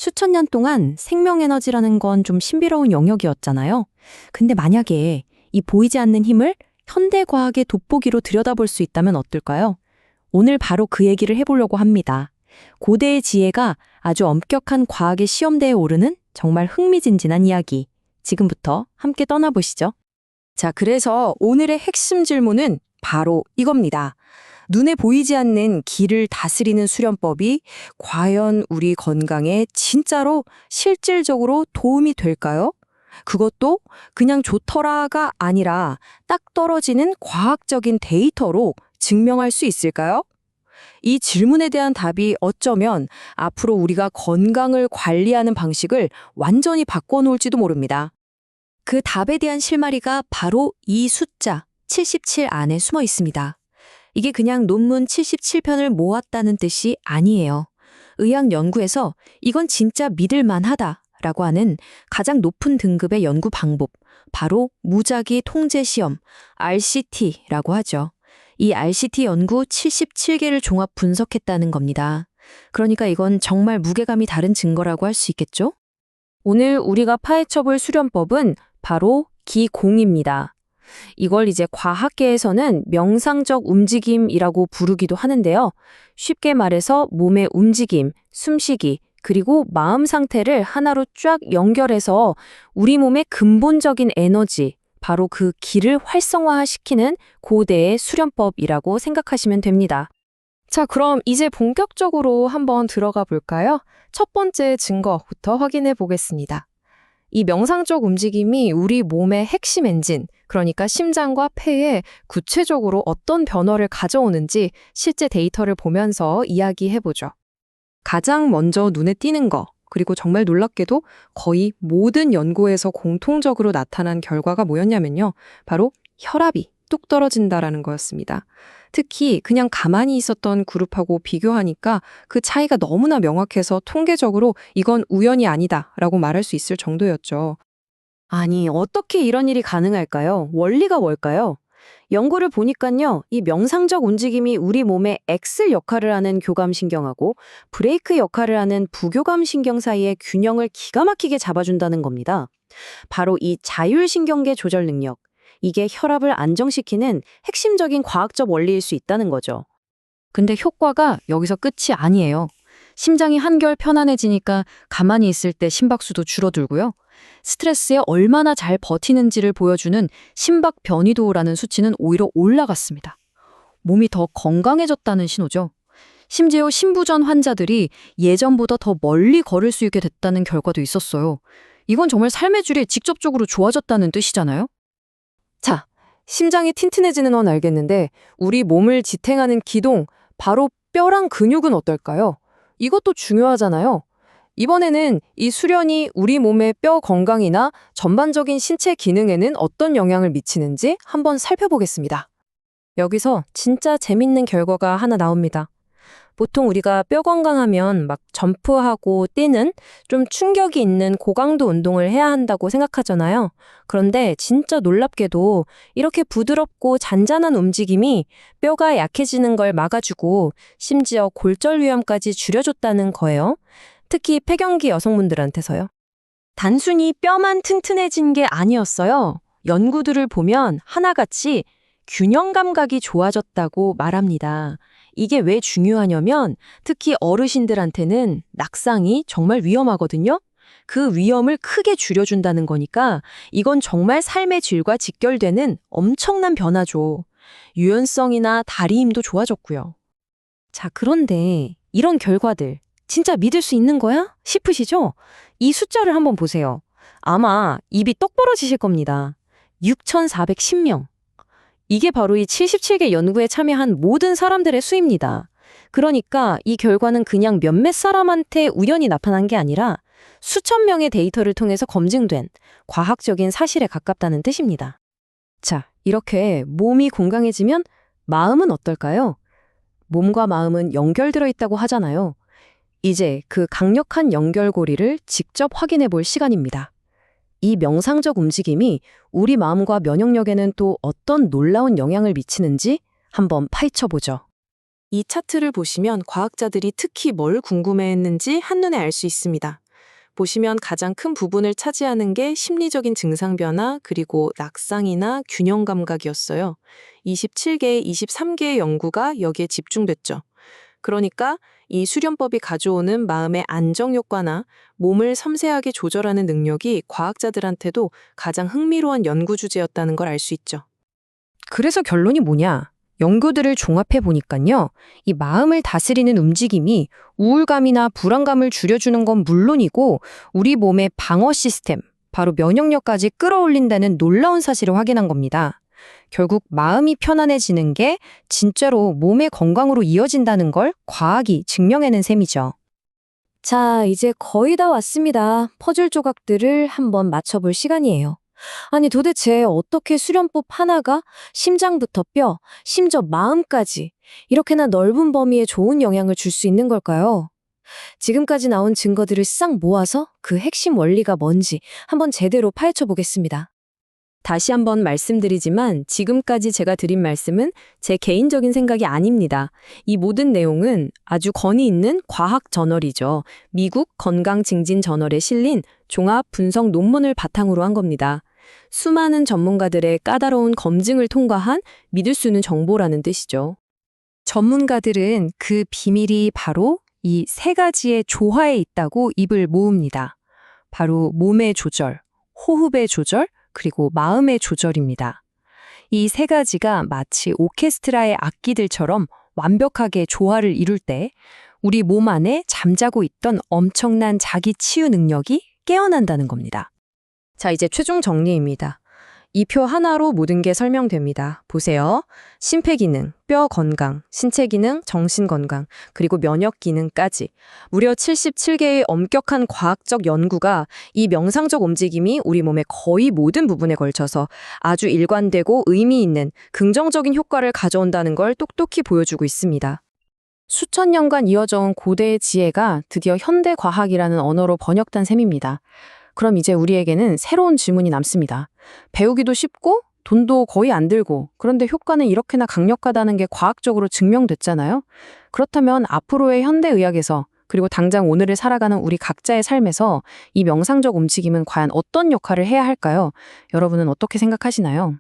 수천 년 동안 생명에너지라는 건 좀 신비로운 영역이었잖아요. 근데 만약에 이 보이지 않는 힘을 현대과학의 돋보기로 들여다볼 수 있다면 어떨까요? 오늘 바로 그 얘기를 해보려고 합니다. 고대의 지혜가 아주 엄격한 과학의 시험대에 오르는 정말 흥미진진한 이야기. 지금부터 함께 떠나보시죠. 자, 그래서 오늘의 핵심 질문은 바로 이겁니다. 눈에 보이지 않는 기를 다스리는 수련법이 과연 우리 건강에 진짜로 실질적으로 도움이 될까요? 그것도 그냥 좋더라가 아니라 딱 떨어지는 과학적인 데이터로 증명할 수 있을까요? 이 질문에 대한 답이 어쩌면 앞으로 우리가 건강을 관리하는 방식을 완전히 바꿔놓을지도 모릅니다. 그 답에 대한 실마리가 바로 이 숫자 77 안에 숨어 있습니다. 이게 그냥 논문 77편을 모았다는 뜻이 아니에요. 의학 연구에서 이건 진짜 믿을 만하다라고 하는 가장 높은 등급의 연구 방법, 바로 무작위 통제 시험, RCT라고 하죠. 이 RCT 연구 77개를 종합 분석했다는 겁니다. 그러니까 이건 정말 무게감이 다른 증거라고 할 수 있겠죠? 오늘 우리가 파헤쳐볼 수련법은 바로 기공입니다. 이걸 이제 과학계에서는 명상적 움직임이라고 부르기도 하는데요. 쉽게 말해서 몸의 움직임, 숨쉬기, 그리고 마음 상태를 하나로 쫙 연결해서 우리 몸의 근본적인 에너지, 바로 그 기를 활성화시키는 고대의 수련법이라고 생각하시면 됩니다. 자, 그럼 이제 본격적으로 한번 들어가 볼까요? 첫 번째 증거부터 확인해 보겠습니다. 이 명상적 움직임이 우리 몸의 핵심 엔진, 그러니까 심장과 폐에 구체적으로 어떤 변화를 가져오는지 실제 데이터를 보면서 이야기해보죠. 가장 먼저 눈에 띄는 거, 그리고 정말 놀랍게도 거의 모든 연구에서 공통적으로 나타난 결과가 뭐였냐면요. 바로 혈압이 뚝 떨어진다라는 거였습니다. 특히 그냥 가만히 있었던 그룹하고 비교하니까 그 차이가 너무나 명확해서 통계적으로 이건 우연이 아니다라고 말할 수 있을 정도였죠. 아니, 어떻게 이런 일이 가능할까요? 원리가 뭘까요? 연구를 보니까요, 이 명상적 움직임이 우리 몸에 X 역할을 하는 교감신경하고 브레이크 역할을 하는 부교감신경 사이의 균형을 기가 막히게 잡아준다는 겁니다. 바로 이 자율신경계 조절 능력, 이게 혈압을 안정시키는 핵심적인 과학적 원리일 수 있다는 거죠. 근데 효과가 여기서 끝이 아니에요. 심장이 한결 편안해지니까 가만히 있을 때 심박수도 줄어들고요. 스트레스에 얼마나 잘 버티는지를 보여주는 심박 변이도라는 수치는 오히려 올라갔습니다. 몸이 더 건강해졌다는 신호죠. 심지어 신부전 환자들이 예전보다 더 멀리 걸을 수 있게 됐다는 결과도 있었어요. 이건 정말 삶의 질이 직접적으로 좋아졌다는 뜻이잖아요. 자, 심장이 튼튼해지는 건 알겠는데 우리 몸을 지탱하는 기동, 바로 뼈랑 근육은 어떨까요? 이것도 중요하잖아요. 이번에는 이 수련이 우리 몸의 뼈 건강이나 전반적인 신체 기능에는 어떤 영향을 미치는지 한번 살펴보겠습니다. 여기서 진짜 재밌는 결과가 하나 나옵니다. 보통 우리가 뼈 건강하면 막 점프하고 뛰는 좀 충격이 있는 고강도 운동을 해야 한다고 생각하잖아요. 그런데 진짜 놀랍게도 이렇게 부드럽고 잔잔한 움직임이 뼈가 약해지는 걸 막아주고 심지어 골절 위험까지 줄여줬다는 거예요. 특히 폐경기 여성분들한테서요. 단순히 뼈만 튼튼해진 게 아니었어요. 연구들을 보면 하나같이 균형 감각이 좋아졌다고 말합니다. 이게 왜 중요하냐면 특히 어르신들한테는 낙상이 정말 위험하거든요. 그 위험을 크게 줄여준다는 거니까 이건 정말 삶의 질과 직결되는 엄청난 변화죠. 유연성이나 다리 힘도 좋아졌고요. 자, 그런데 이런 결과들 진짜 믿을 수 있는 거야? 싶으시죠? 이 숫자를 한번 보세요. 아마 입이 똑 벌어지실 겁니다. 6,410명. 이게 바로 이 77개 연구에 참여한 모든 사람들의 수입니다. 그러니까 이 결과는 그냥 몇몇 사람한테 우연히 나타난 게 아니라 수천 명의 데이터를 통해서 검증된 과학적인 사실에 가깝다는 뜻입니다. 자, 이렇게 몸이 건강해지면 마음은 어떨까요? 몸과 마음은 연결되어 있다고 하잖아요. 이제 그 강력한 연결고리를 직접 확인해 볼 시간입니다. 이 명상적 움직임이 우리 마음과 면역력에는 또 어떤 놀라운 영향을 미치는지 한번 파헤쳐보죠. 이 차트를 보시면 과학자들이 특히 뭘 궁금해했는지 한눈에 알 수 있습니다. 보시면 가장 큰 부분을 차지하는 게 심리적인 증상 변화 그리고 낙상이나 균형 감각이었어요. 27개의 23개의 연구가 여기에 집중됐죠. 그러니까 이 수련법이 가져오는 마음의 안정 효과나 몸을 섬세하게 조절하는 능력이 과학자들한테도 가장 흥미로운 연구 주제였다는 걸 알 수 있죠. 그래서 결론이 뭐냐? 연구들을 종합해 보니까요. 이 마음을 다스리는 움직임이 우울감이나 불안감을 줄여주는 건 물론이고 우리 몸의 방어 시스템, 바로 면역력까지 끌어올린다는 놀라운 사실을 확인한 겁니다. 결국 마음이 편안해지는 게 진짜로 몸의 건강으로 이어진다는 걸 과학이 증명해낸 셈이죠. 자, 이제 거의 다 왔습니다. 퍼즐 조각들을 한번 맞춰볼 시간이에요. 아니, 도대체 어떻게 수련법 하나가 심장부터 뼈, 심지어 마음까지 이렇게나 넓은 범위에 좋은 영향을 줄 수 있는 걸까요? 지금까지 나온 증거들을 싹 모아서 그 핵심 원리가 뭔지 한번 제대로 파헤쳐 보겠습니다. 다시 한번 말씀드리지만 지금까지 제가 드린 말씀은 제 개인적인 생각이 아닙니다. 이 모든 내용은 아주 권위 있는 과학 저널이죠. 미국 건강증진저널에 실린 종합 분석 논문을 바탕으로 한 겁니다. 수많은 전문가들의 까다로운 검증을 통과한 믿을 수 있는 정보라는 뜻이죠. 전문가들은 그 비밀이 바로 이 세 가지의 조화에 있다고 입을 모읍니다. 바로 몸의 조절, 호흡의 조절, 그리고 마음의 조절입니다. 이 세 가지가 마치 오케스트라의 악기들처럼 완벽하게 조화를 이룰 때 우리 몸 안에 잠자고 있던 엄청난 자기 치유 능력이 깨어난다는 겁니다. 자, 이제 최종 정리입니다. 이 표 하나로 모든 게 설명됩니다. 보세요. 심폐기능, 뼈 건강, 신체 기능, 정신 건강, 그리고 면역 기능까지 무려 77개의 엄격한 과학적 연구가 이 명상적 움직임이 우리 몸의 거의 모든 부분에 걸쳐서 아주 일관되고 의미 있는 긍정적인 효과를 가져온다는 걸 똑똑히 보여주고 있습니다. 수천 년간 이어져 온 고대의 지혜가 드디어 현대 과학이라는 언어로 번역된 셈입니다. 그럼 이제 우리에게는 새로운 질문이 남습니다. 배우기도 쉽고 돈도 거의 안 들고 그런데 효과는 이렇게나 강력하다는 게 과학적으로 증명됐잖아요. 그렇다면 앞으로의 현대의학에서 그리고 당장 오늘을 살아가는 우리 각자의 삶에서 이 명상적 움직임은 과연 어떤 역할을 해야 할까요? 여러분은 어떻게 생각하시나요?